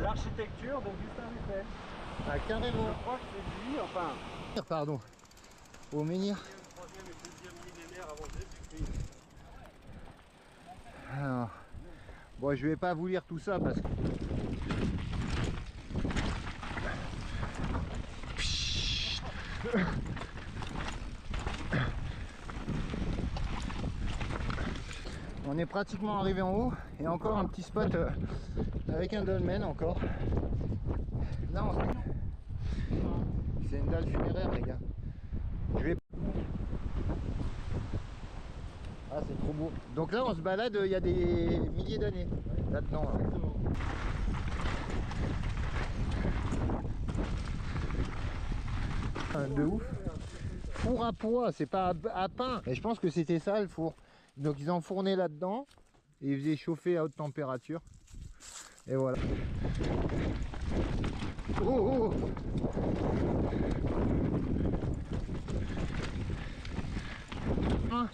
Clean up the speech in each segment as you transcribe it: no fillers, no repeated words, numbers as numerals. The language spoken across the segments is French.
l'architecture de Gustave Eiffel. Ah, carrément. Je crois que c'est lui, enfin. Pardon. Au menhir. Le 3e et 2e millénaire avant Jésus-Christ. Alors, bon, je vais pas vous lire tout ça parce que. On est pratiquement arrivé en haut et encore un petit spot avec un dolmen encore. Là, c'est une dalle funéraire, les gars. Je vais. Ah, c'est trop beau. Donc là, on se balade il y a des milliers d'années là-dedans. Là. De ouf. Four à pois, c'est pas à pain. Et je pense que c'était ça le four. Donc ils enfournaient là-dedans et ils faisaient chauffer à haute température. Et voilà. Oh, oh. Hein?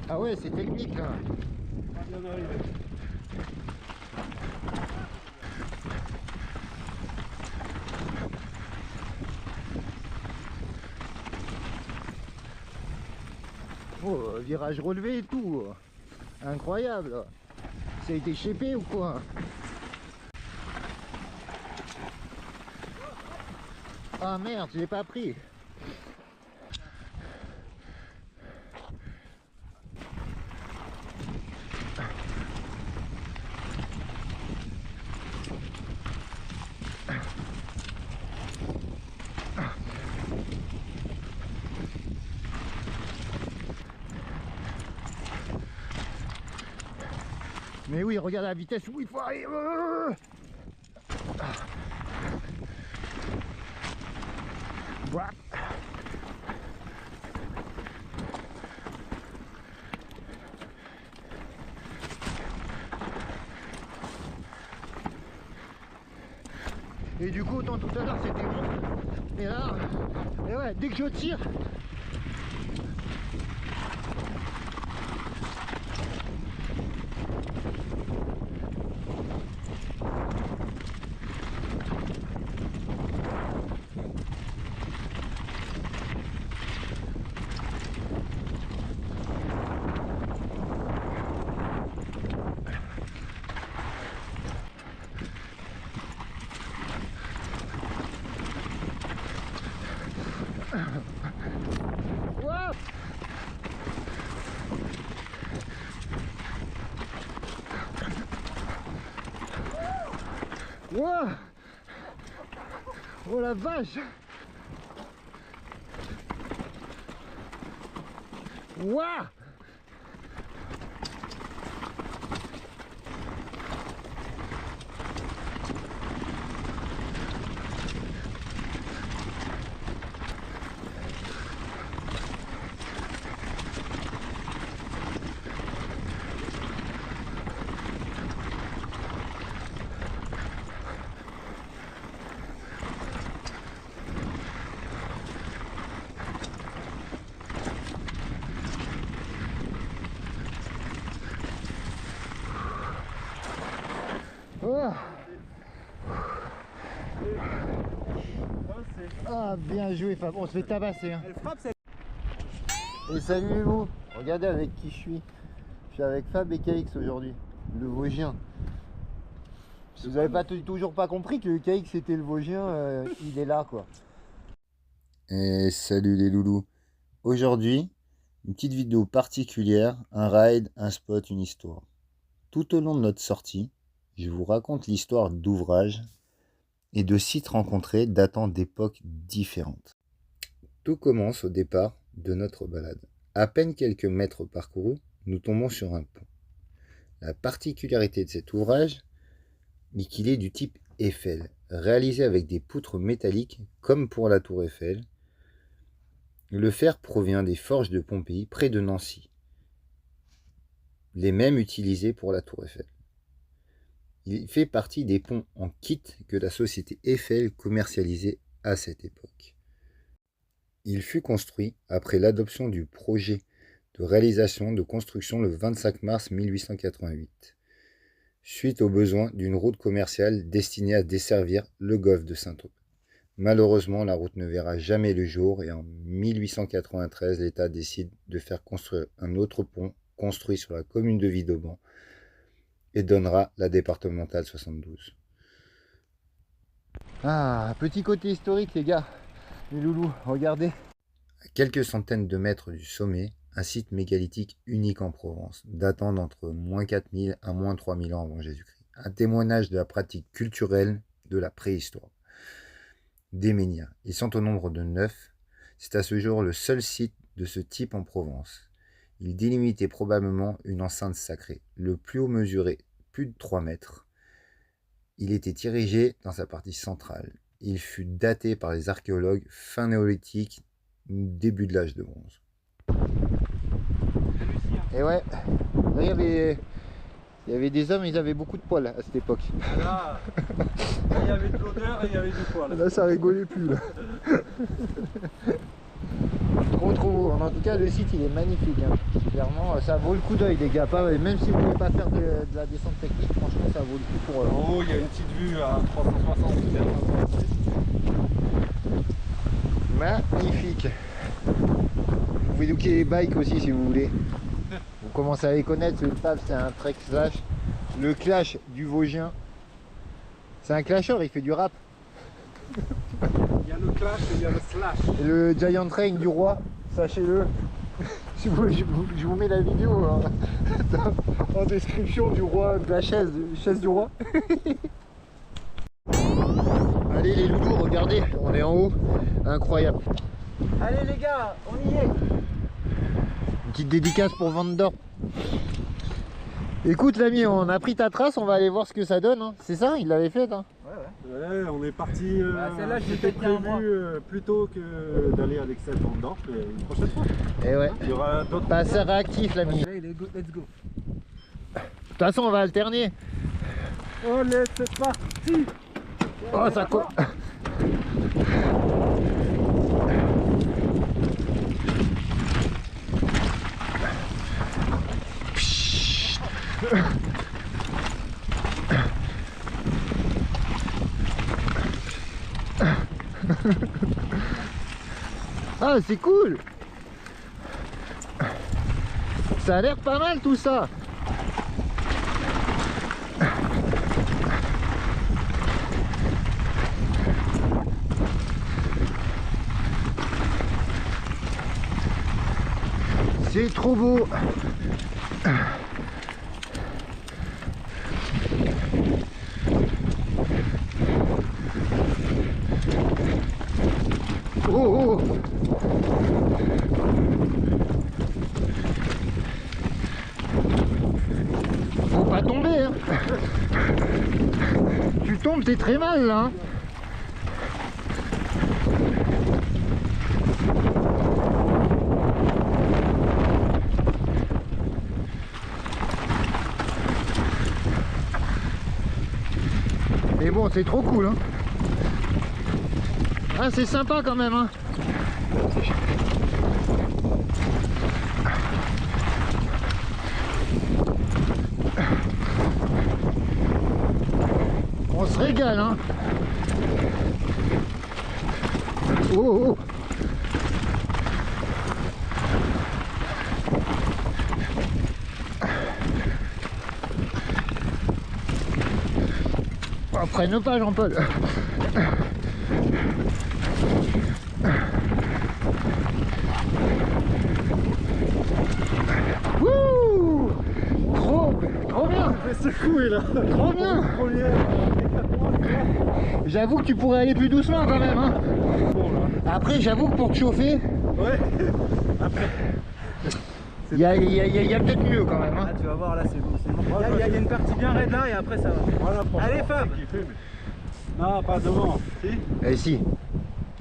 Ah ouais, c'est technique là. On va bien arriver. Oh, virage relevé et tout. Incroyable. Ça a été shapé ou quoi? Ah merde, je l'ai pas pris. Mais oui, regarde la vitesse où il faut aller. Voilà. Et du coup, autant tout à l'heure c'était bon. Et là, et ouais, dès que je tire. Wow. Wow. Oh la vache. Wow. Oh. Ah, bien joué Fab, on se fait tabasser hein. Elle frappe cette. Et salut les loups, regardez avec qui je suis. Je suis avec Fab et KX aujourd'hui, le Vosgien. Si vous n'avez pas toujours pas compris que KX c'était le Vosgien, il est là quoi. Et salut les loulous. Aujourd'hui, une petite vidéo particulière, un ride, un spot, une histoire. Tout au long de notre sortie, je vous raconte l'histoire d'ouvrages et de sites rencontrés datant d'époques différentes. Tout commence au départ de notre balade. À peine quelques mètres parcourus, nous tombons sur un pont. La particularité de cet ouvrage est qu'il est du type Eiffel, réalisé avec des poutres métalliques comme pour la tour Eiffel. Le fer provient des forges de Pompéi près de Nancy, les mêmes utilisés pour la tour Eiffel. Il fait partie des ponts en kit que la société Eiffel commercialisait à cette époque. Il fut construit après l'adoption du projet de réalisation de construction le 25 mars 1888, suite au besoin d'une route commerciale destinée à desservir le golfe de Saint-Tropez. Malheureusement, la route ne verra jamais le jour et en 1893, l'État décide de faire construire un autre pont construit sur la commune de Vidauban et donnera la départementale 72. Ah, petit côté historique les gars, les loulous, regardez. À quelques centaines de mètres du sommet, un site mégalithique unique en Provence, datant d'entre moins 4000 à moins 3000 ans avant Jésus-Christ. Un témoignage de la pratique culturelle de la préhistoire. Des menhirs. Ils sont au nombre de 9. C'est à ce jour le seul site de ce type en Provence. Il délimitait probablement une enceinte sacrée. Le plus haut mesurait plus de 3 mètres. Il était érigé dans sa partie centrale. Il fut daté par les archéologues fin néolithique, début de l'âge de bronze. Et ouais, là, il y avait des hommes, ils avaient beaucoup de poils à cette époque. Là, il y avait de l'odeur et il y avait du poil. Là, ça rigolait plus. Là. Trop beau. En tout cas, le site, il est magnifique. Hein. Clairement, ça vaut le coup d'œil, les gars. Même si vous ne voulez pas faire de la descente technique, franchement, ça vaut le coup pour... En haut, il y a une petite vue à 360. Magnifique. Vous pouvez looker les bikes aussi si vous voulez. Vous commencez à les connaître. Le Pab, c'est un Trek Slash. Le Clash du Vosgien. C'est un clasher, il fait du rap. Il y a le Clash et il y a le Slash. Et le Giant Train du Roi, sachez-le. Je vous mets la vidéo hein, en description du Roi, de la chaise du Roi. Allez les loulous, regardez, on est en haut. Incroyable. Allez les gars, on y est. Une petite dédicace pour Vandor. Écoute l'ami, on a pris ta trace, on va aller voir ce que ça donne. Hein. C'est ça, il l'avait fait. Hein. Ouais, on est parti. Celle-là, je c'était l'ai fait prévu plutôt que d'aller avec cette Vandor une prochaine fois. Et ouais. Il y aura d'autres. Bah, c'est réactif l'ami. Allez, let's go. De toute façon, on va alterner. Allez, c'est parti. Oh, ça court. Ah, c'est cool. Ça a l'air pas mal tout ça. C'est trop beau. Oh, oh. Faut pas tomber hein. Tu tombes, t'es très mal là hein. Mais bon, c'est trop cool hein. Ah, c'est sympa quand même hein. On se régale hein. Oh, oh. Oh, freine pas Jean-Paul. Wouh, trop bien. C'est secoué là. Trop bien. J'avoue que tu pourrais aller plus doucement quand même hein. Après j'avoue que pour te chauffer, Ouais. Après. il y a peut-être mieux quand même hein. Ah, tu vas voir, là, c'est bon. Il y a une partie bien raide là et après ça va. Voilà, Allez, Fab. Non, pas devant. Si. Eh si.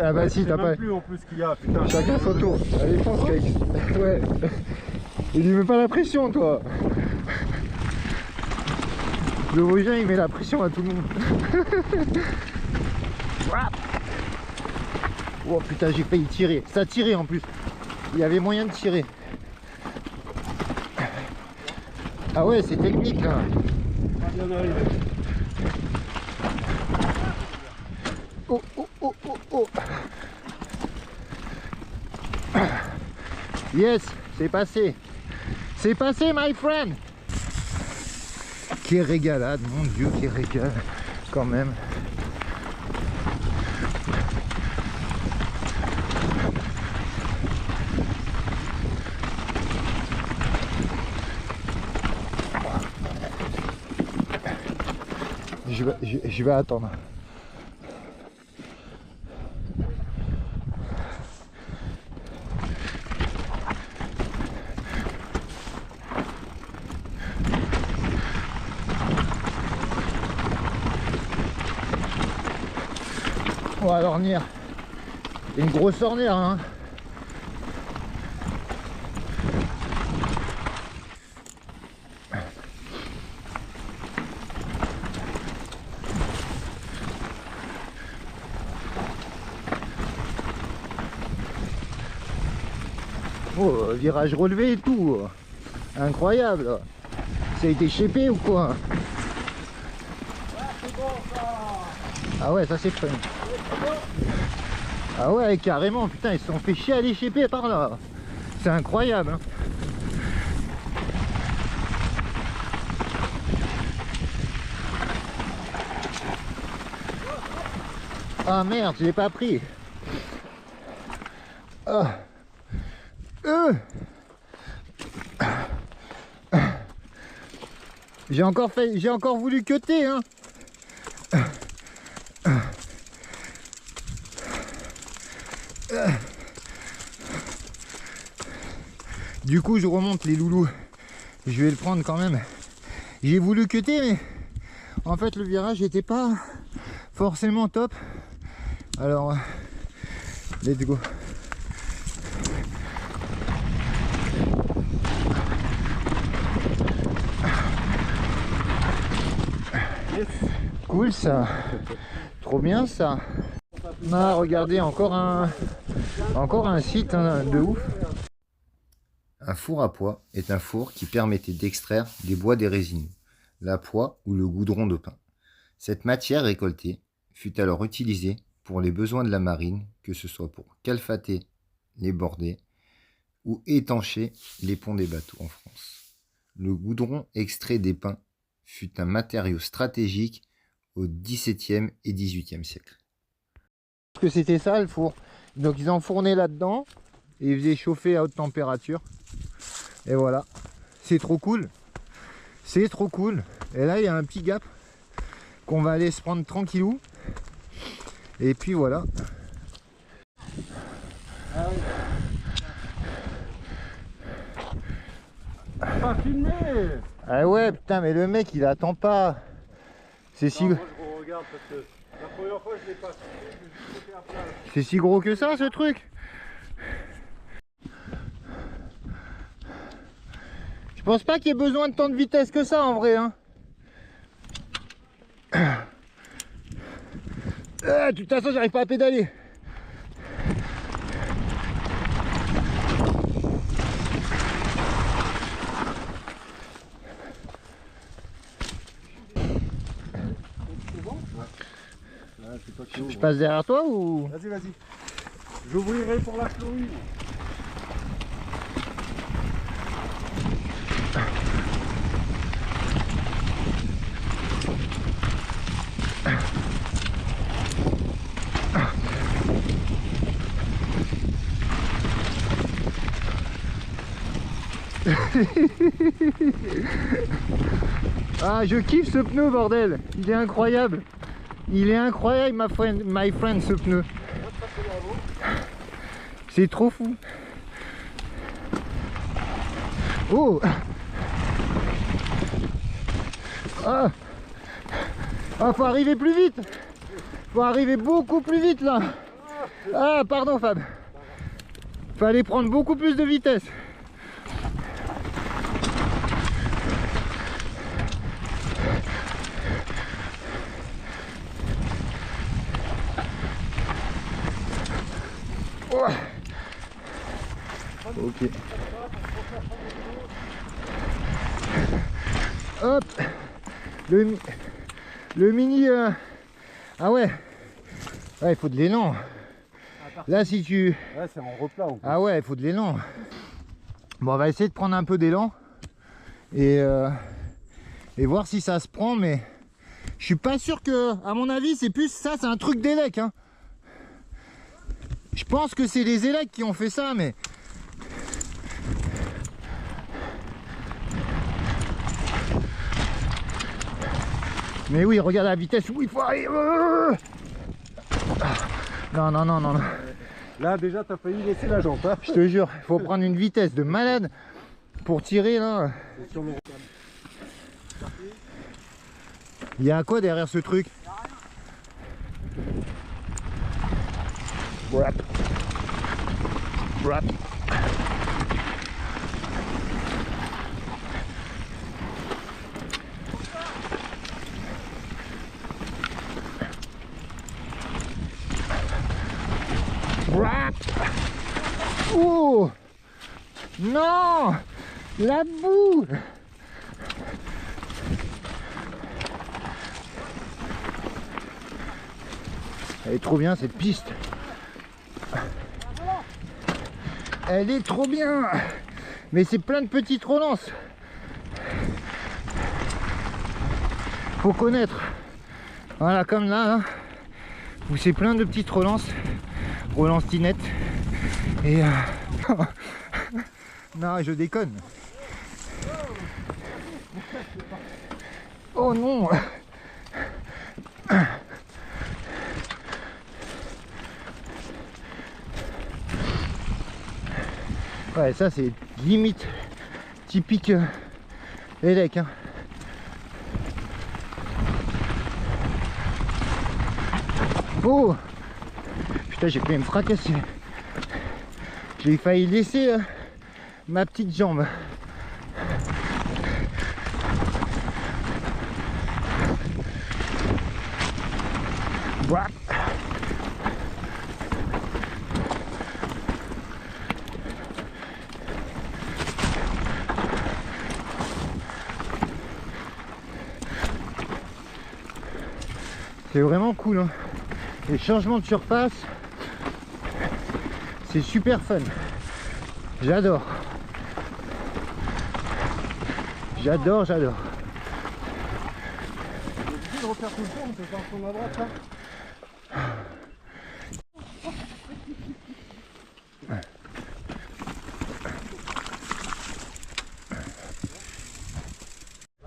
Ah bah si, t'as sais pas. même plus en plus qu'il y a, putain. Chacun son tour. Allez, fonce, Keix. Ouais. Il lui met pas la pression, toi. Le Vosgien, il met la pression à tout le monde. Oh putain, j'ai failli tirer. Ça tirait en plus. Il y avait moyen de tirer. Ah ouais, c'est technique là. Oh, oh, oh, oh, oh. Yes, c'est passé. C'est passé, my friend. Quelle régalade, mon Dieu, quelle régale, quand même. Je vais attendre. On va dormir. Une grosse ornière, hein. Oh, virage relevé et tout. Incroyable. Ça a été shapé ou quoi? Ah ouais, ça c'est fun. Ah ouais, carrément, putain, ils se sont fait chier à les shaper par là. C'est incroyable, hein. Ah merde, je l'ai pas pris. Ah. J'ai encore voulu cutter, hein. Du coup je remonte les loulous. Je vais le prendre quand même. J'ai voulu cutter mais en fait le virage n'était pas forcément top. Alors let's go. Cool ça. Trop bien ça. Ah, regardez, encore un site, hein, de ouf. Un four à pois est un four qui permettait d'extraire des bois des résineux, la poix ou le goudron de pin. Cette matière récoltée fut alors utilisée pour les besoins de la marine, que ce soit pour calfater les bordées ou étancher les ponts des bateaux en France. Le goudron extrait des pins fut un matériau stratégique au XVIIe et XVIIIe siècle. Parce que c'était ça le four. Donc ils enfournaient là-dedans et ils faisaient chauffer à haute température. Et voilà. C'est trop cool. C'est trop cool. Et là il y a un petit gap qu'on va aller se prendre tranquillou. Et puis voilà. Pas filmé. Ah ouais putain mais le mec il attend pas. C'est si... Moi je regarde parce que la première fois je l'ai pas filmé, je l'ai juste fait à plat. C'est si gros que ça ce truc. Je pense pas qu'il y ait besoin de tant de vitesse que ça en vrai, hein. De toute façon j'arrive pas à pédaler. Je passe derrière toi ou... Vas-y, vas-y. J'ouvrirai pour la Chloé. Ah, je kiffe ce pneu, bordel. Il est incroyable. Il est incroyable, my friend, ce pneu. C'est trop fou. Oh. Ah. Ah, faut arriver plus vite. Faut arriver beaucoup plus vite là. Ah, pardon Fab. Fallait prendre beaucoup plus de vitesse. Oh. Ok. Hop. Le mini... Ah ouais. Ouais, il faut de l'élan. Là, si tu... Ouais, c'est en replat. En plus. Ah ouais, il faut de l'élan. Bon, on va essayer de prendre un peu d'élan. Et voir si ça se prend, mais... Je suis pas sûr que... À mon avis, c'est plus ça, c'est un truc d'élec, hein. Je pense que c'est les élecs qui ont fait ça, mais... Mais oui, regarde la vitesse où il faut aller. Non, non, non, non, non. Là, déjà, t'as failli laisser la jambe. Hein. Je te jure, il faut prendre une vitesse de malade pour tirer, là. Il y a quoi derrière ce truc? Rap. Rap. Rap. Oh non, la boue. Elle est trop bien cette piste. Elle est trop bien. Mais c'est plein de petites relances. Faut connaître. Voilà, comme là, hein, où c'est plein de petites relances. Relances-tinettes. Et non, je déconne. Oh non. Ouais, ça c'est limite typique élec, hein. Oh putain, j'ai failli me fracasser. J'ai failli laisser ma petite jambe. Voilà. C'est vraiment cool, hein. Les changements de surface, c'est super fun. J'adore. J'adore, j'adore. De refaire tout le tour, on peut faire son à droite là.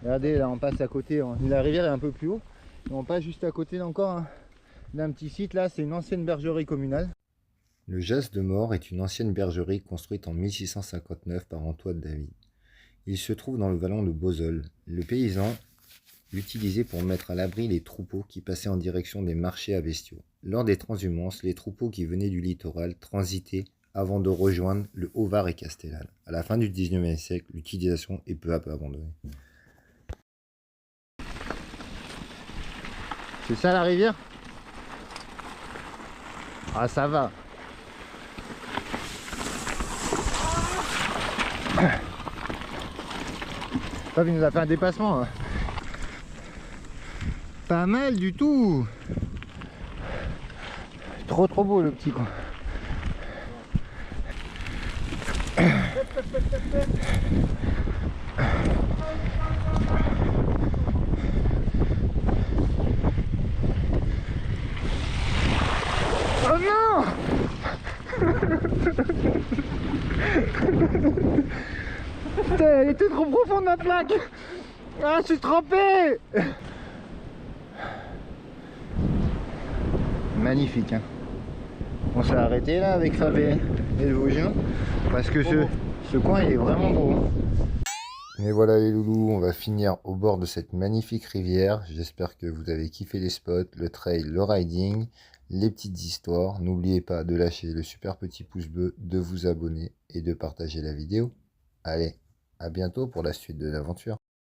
Regardez, là on passe à côté, la rivière est un peu plus haut. Et on passe juste à côté encore d'un petit site, là c'est une ancienne bergerie communale. Le Jas de Mort est une ancienne bergerie construite en 1659 par Antoine David. Il se trouve dans le vallon de Beauzol. Le paysan l'utilisait pour mettre à l'abri les troupeaux qui passaient en direction des marchés à bestiaux. Lors des transhumances, les troupeaux qui venaient du littoral transitaient avant de rejoindre le Haut-Var et Castellane. À la fin du 19e siècle, l'utilisation est peu à peu abandonnée. C'est ça la rivière? Ah ça va. Fab il nous a fait un dépassement. Hein. Pas mal du tout. Trop beau le petit coin. Oh non! Putain, elle était trop profonde ma plaque! Ah, je suis trempé! Magnifique, hein. On s'est arrêté là avec Fab et le Vosgien parce que ce coin il est vraiment beau. Mais voilà les loulous, on va finir au bord de cette magnifique rivière. J'espère que vous avez kiffé les spots, le trail, le riding, les petites histoires. N'oubliez pas de lâcher le super petit pouce bleu, de vous abonner et de partager la vidéo. Allez, à bientôt pour la suite de l'aventure.